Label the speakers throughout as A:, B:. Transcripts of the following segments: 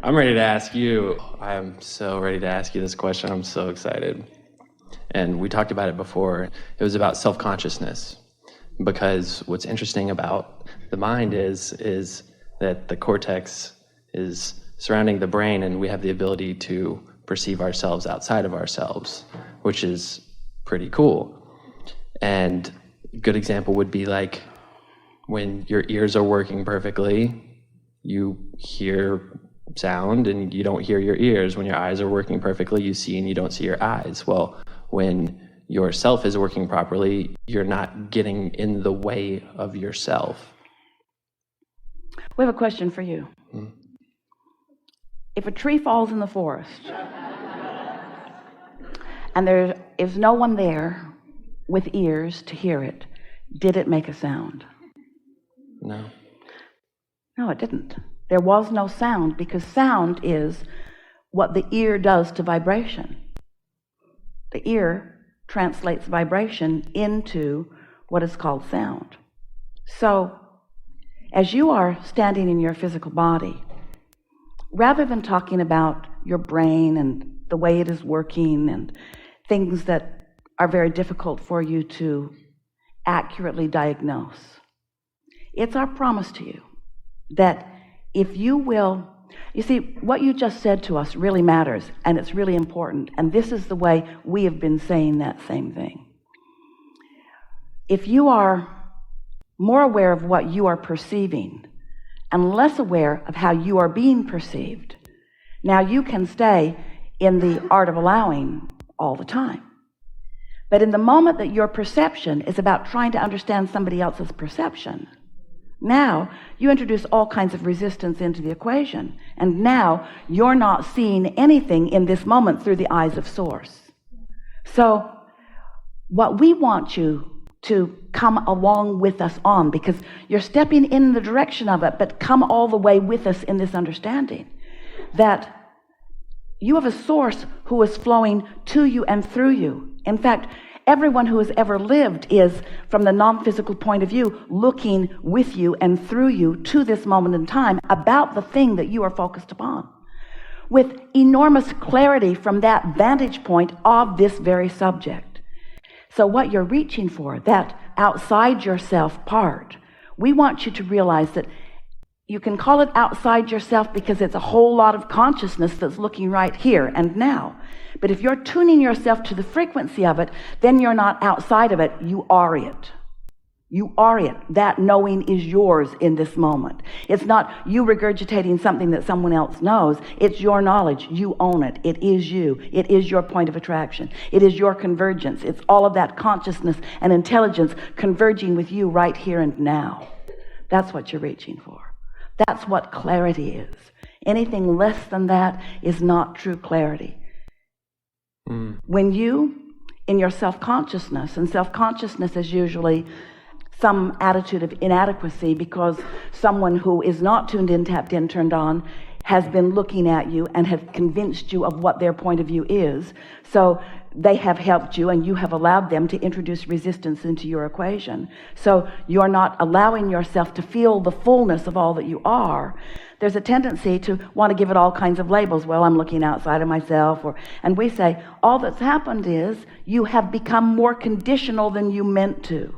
A: I'm ready to ask you. I'm so ready to ask you this question. I'm so excited. And we talked about it before. It was about self-consciousness. Because what's interesting about the mind is that the cortex is surrounding the brain, and we have the ability to perceive ourselves outside of ourselves, which is pretty cool. And a good example would be like when your ears are working perfectly, you hear sound and you don't hear your ears. When your eyes are working perfectly, you see and you don't see your eyes. Well, when your self is working properly, you're not getting in the way of yourself.
B: We have a question for you. If a tree falls in the forest and there is no one there with ears to hear it, did it make a sound?
A: No.
B: No, it didn't. There was no sound, because sound is what the ear does to vibration. The ear translates vibration into what is called sound. So, as you are standing in your physical body, rather than talking about your brain and the way it is working and things that are very difficult for you to accurately diagnose, it's our promise to you that if you will, you see, what you just said to us really matters, and it's really important, and this is the way we have been saying that same thing. If you are more aware of what you are perceiving and less aware of how you are being perceived, now you can stay in the art of allowing all the time. But in the moment that your perception is about trying to understand somebody else's perception, now you introduce all kinds of resistance into the equation, and now you're not seeing anything in this moment through the eyes of source. So what we want you to come along with us on, because you're stepping in the direction of it, but come all the way with us in this understanding that you have a source who is flowing to you and through you. In fact, everyone who has ever lived is, from the non-physical point of view, looking with you and through you to this moment in time about the thing that you are focused upon, with enormous clarity from that vantage point of this very subject. So what you're reaching for, that outside yourself part, we want you to realize that you can call it outside yourself because it's a whole lot of consciousness that's looking right here and now. But if you're tuning yourself to the frequency of it, then you're not outside of it, you are it. You are it. That knowing is yours in this moment. It's not you regurgitating something that someone else knows. It's your knowledge. You own it. It is you. It is your point of attraction. It is your convergence. It's all of that consciousness and intelligence converging with you right here and now. That's what you're reaching for. That's what clarity is. Anything less than that is not true clarity. When you, in your self-consciousness, and self-consciousness is usually some attitude of inadequacy because someone who is not tuned in, tapped in, turned on, has been looking at you and have convinced you of what their point of view is. So they have helped you and you have allowed them to introduce resistance into your equation. So you're not allowing yourself to feel the fullness of all that you are. There's a tendency to want to give it all kinds of labels. Well, I'm looking outside of myself. And we say, all that's happened is you have become more conditional than you meant to.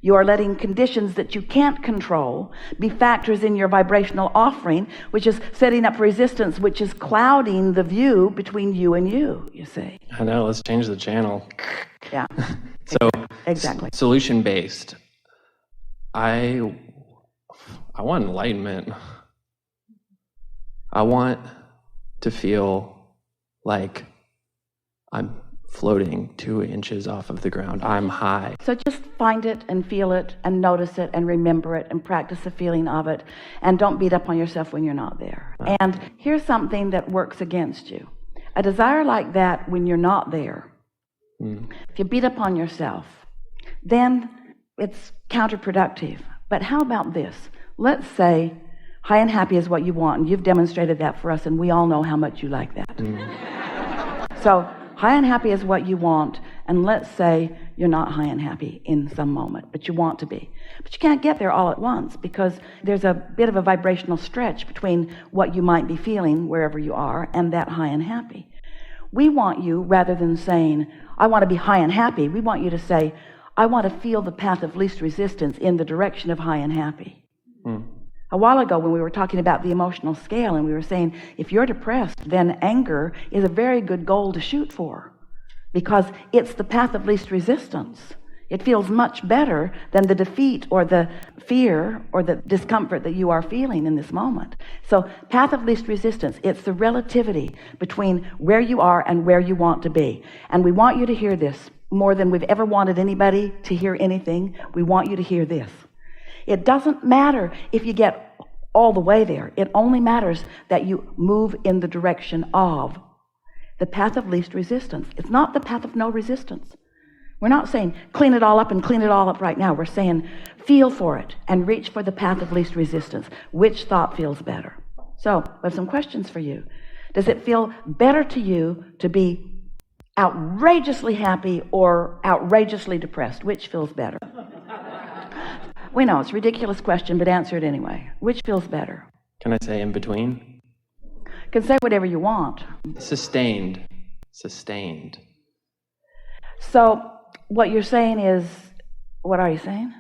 B: You are letting conditions that you can't control be factors in your vibrational offering, which is setting up resistance, which is clouding the view between you and you see.
A: I know, let's change the channel.
B: Yeah.
A: So
B: exactly.
A: Solution-based. I want enlightenment. I want to feel like I'm floating 2 inches off of the ground. I'm high.
B: So just find it and feel it and notice it and remember it and practice the feeling of it, and don't beat up on yourself when you're not there. And here's something that works against you. A desire like that when you're not there, if you beat up on yourself, then it's counterproductive. But how about this? Let's say high and happy is what you want, and you've demonstrated that for us, and we all know how much you like that. So high and happy is what you want, And let's say you're not high and happy in some moment, but you want to be. But you can't get there all at once because there's a bit of a vibrational stretch between what you might be feeling wherever you are and that high and happy. We want you, rather than saying, I want to be high and happy, we want you to say, I want to feel the path of least resistance in the direction of high and happy. A while ago when we were talking about the emotional scale and we were saying, if you're depressed, then anger is a very good goal to shoot for because it's the path of least resistance. It feels much better than the defeat or the fear or the discomfort that you are feeling in this moment. So path of least resistance, it's the relativity between where you are and where you want to be. And we want you to hear this more than we've ever wanted anybody to hear anything. We want you to hear this. It doesn't matter if you get all the way there. It only matters that you move in the direction of the path of least resistance. It's not the path of no resistance. We're not saying clean it all up and clean it all up right now. We're saying feel for it and reach for the path of least resistance. Which thought feels better? So we have some questions for you. Does it feel better to you to be outrageously happy or outrageously depressed? Which feels better? We know it's a ridiculous question, but answer it anyway. Which feels better?
A: Can I say in between?
B: You can say whatever you want.
A: Sustained.
B: So what you're saying is, what are you saying?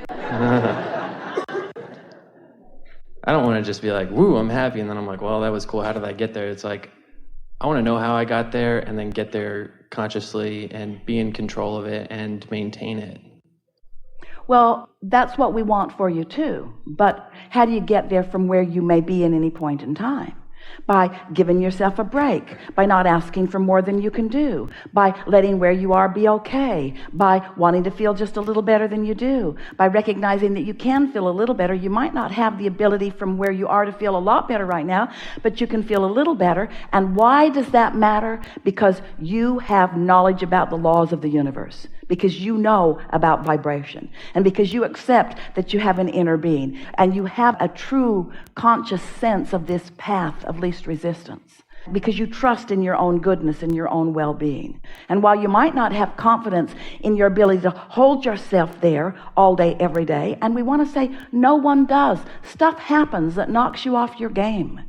A: I don't want to just be like, woo, I'm happy, and then I'm like, well, that was cool. How did I get there? It's like, I want to know how I got there and then get there consciously and be in control of it and maintain it.
B: Well, that's what we want for you too. But how do you get there from where you may be in any point in time? By giving yourself a break, by not asking for more than you can do, by letting where you are be okay, by wanting to feel just a little better than you do, by recognizing that you can feel a little better. You might not have the ability from where you are to feel a lot better right now, but you can feel a little better. And why does that matter? Because you have knowledge about the laws of the universe, because you know about vibration, and because you accept that you have an inner being, and you have a true conscious sense of this path of least resistance, because you trust in your own goodness and your own well-being. And while you might not have confidence in your ability to hold yourself there all day, every day, and we want to say no one does. Stuff happens that knocks you off your game.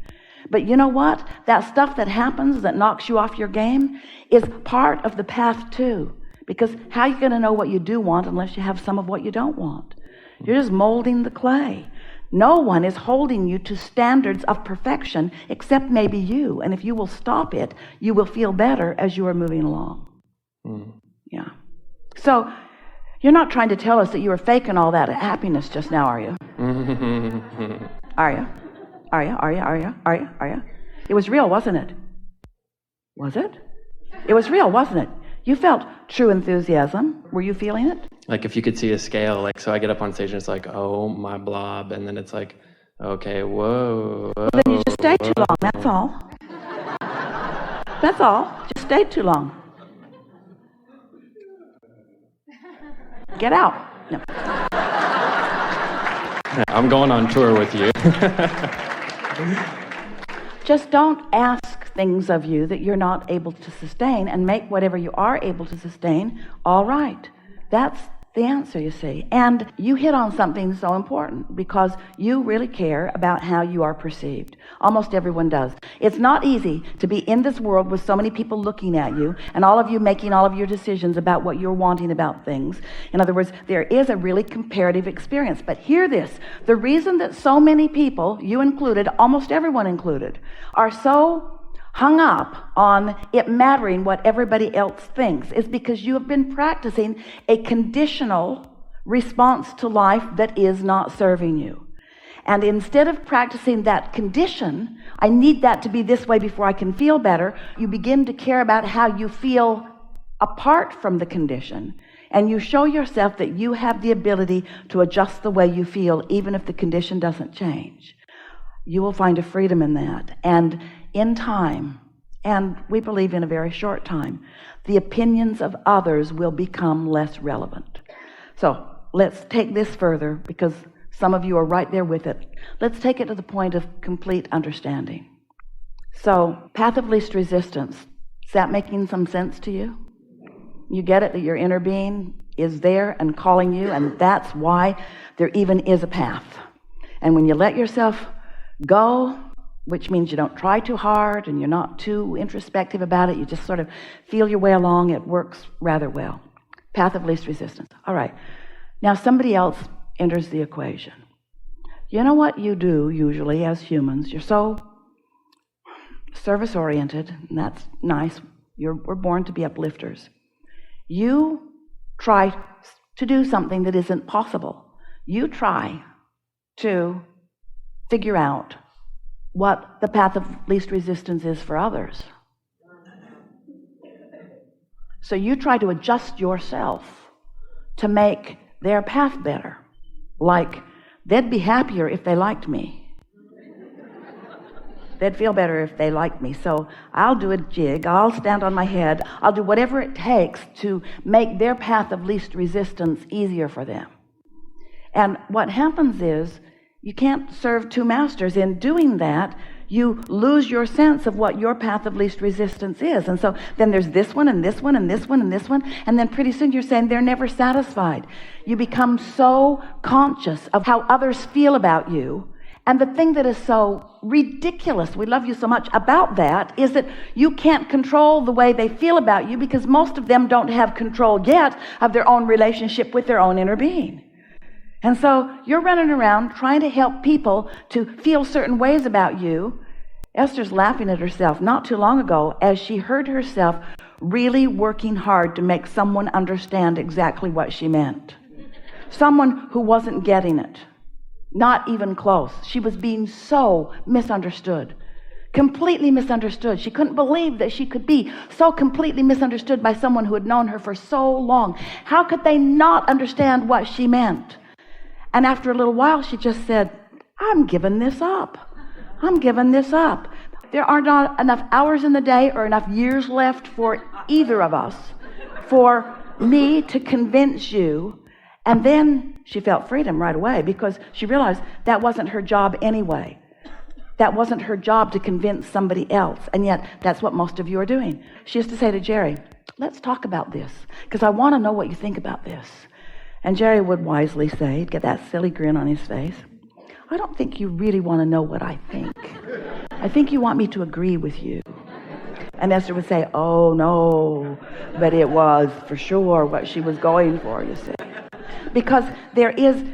B: But you know what? That stuff that happens that knocks you off your game is part of the path too. Because how are you going to know what you do want unless you have some of what you don't want? You're just molding the clay. No one is holding you to standards of perfection except maybe you. And if you will stop it, you will feel better as you are moving along. Yeah. So you're not trying to tell us that you were faking all that happiness just now, are you? Are you? Are you? It was real, wasn't it? Was it? It was real, wasn't it? You felt true enthusiasm. Were you feeling it?
A: Like if you could see a scale, like, so I get up on stage and it's like, oh, my blob. And then it's like, okay, whoa.
B: Well, then you just stayed too long, that's all. That's all. Just stayed too long. Get out. No.
A: I'm going on tour with you.
B: Just don't ask things of you that you're not able to sustain, and make whatever you are able to sustain all right. That's the answer, you see. And you hit on something so important, because you really care about how you are perceived. Almost everyone does. It's not easy to be in this world with so many people looking at you, and all of you making all of your decisions about what you're wanting about things. In other words, there is a really comparative experience. But hear this: the reason that so many people, you included, almost everyone included, are so hung up on it mattering what everybody else thinks is because you have been practicing a conditional response to life that is not serving you. And instead of practicing that condition, I need that to be this way before I can feel better, you begin to care about how you feel apart from the condition. And you show yourself that you have the ability to adjust the way you feel, even if the condition doesn't change. You will find a freedom in that. And in time, and we believe in a very short time, the opinions of others will become less relevant. So let's take this further, because some of you are right there with it. Let's take it to the point of complete understanding. So, path of least resistance, is that making some sense to you? You get it, that your inner being is there and calling you, and that's why there even is a path. And when you let yourself go, which means you don't try too hard and you're not too introspective about it, you just sort of feel your way along, it works rather well. Path of least resistance. All right. Now somebody else enters the equation. You know what you do usually as humans? You're so service-oriented, and that's nice. We're born to be uplifters. You try to do something that isn't possible. You try to figure out what the path of least resistance is for others. So you try to adjust yourself to make their path better. Like, they'd be happier if they liked me. They'd feel better if they liked me. So I'll do a jig, I'll stand on my head, I'll do whatever it takes to make their path of least resistance easier for them. And what happens is, you can't serve two masters. In doing that, you lose your sense of what your path of least resistance is. And so then there's this one and this one and this one and this one, and then pretty soon you're saying they're never satisfied. You become so conscious of how others feel about you. And the thing that is so ridiculous, we love you so much, about that is that you can't control the way they feel about you, because most of them don't have control yet of their own relationship with their own inner being. And so you're running around trying to help people to feel certain ways about you. Esther's laughing at herself not too long ago as she heard herself really working hard to make someone understand exactly what she meant. Someone who wasn't getting it. Not even close. She was being so misunderstood. Completely misunderstood. She couldn't believe that she could be so completely misunderstood by someone who had known her for so long. How could they not understand what she meant? And after a little while, she just said, I'm giving this up. I'm giving this up. There are not enough hours in the day or enough years left for either of us for me to convince you. And then she felt freedom right away, because she realized that wasn't her job anyway. That wasn't her job to convince somebody else. And yet that's what most of you are doing. She used to say to Jerry, let's talk about this, because I want to know what you think about this. And Jerry would wisely say, he'd get that silly grin on his face, I don't think you really want to know what I think. I think you want me to agree with you. And Esther would say, oh no, but it was for sure what she was going for, you see. Because there is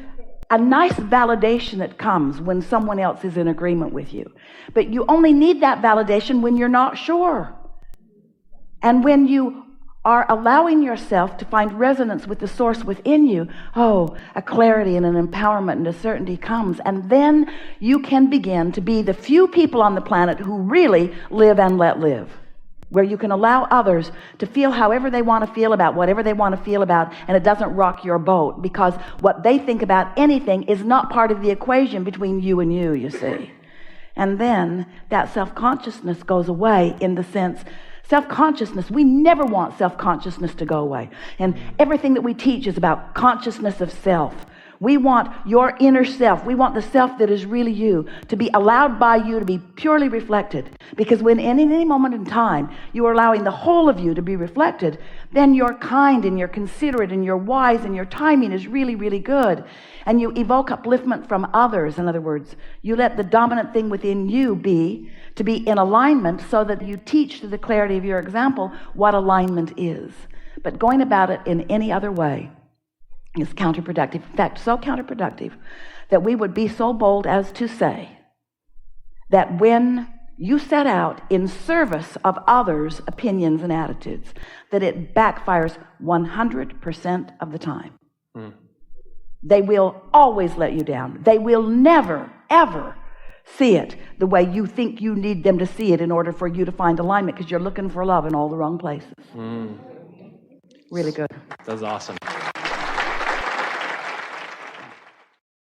B: a nice validation that comes when someone else is in agreement with you. But you only need that validation when you're not sure. And when you are allowing yourself to find resonance with the source within you, a clarity and an empowerment and a certainty comes. And then you can begin to be the few people on the planet who really live and let live, where you can allow others to feel however they want to feel about whatever they want to feel about, and it doesn't rock your boat, because what they think about anything is not part of the equation between you and you see. And then that self-consciousness goes away, in the sense, self-consciousness, we never want self-consciousness to go away. And everything that we teach is about consciousness of self. We want your inner self, we want the self that is really you, to be allowed by you to be purely reflected. Because when in any moment in time you are allowing the whole of you to be reflected, then you're kind and you're considerate and you're wise and your timing is really, really good. And you evoke upliftment from others. In other words, you let the dominant thing within you be to be in alignment, so that you teach through the clarity of your example what alignment is. But going about it in any other way is counterproductive. In fact, so counterproductive that we would be so bold as to say that when you set out in service of others' opinions and attitudes, that it backfires 100% of the time. They will always let you down. They will never, ever see it the way you think you need them to see it in order for you to find alignment, because you're looking for love in all the wrong places. Really good.
A: That was awesome.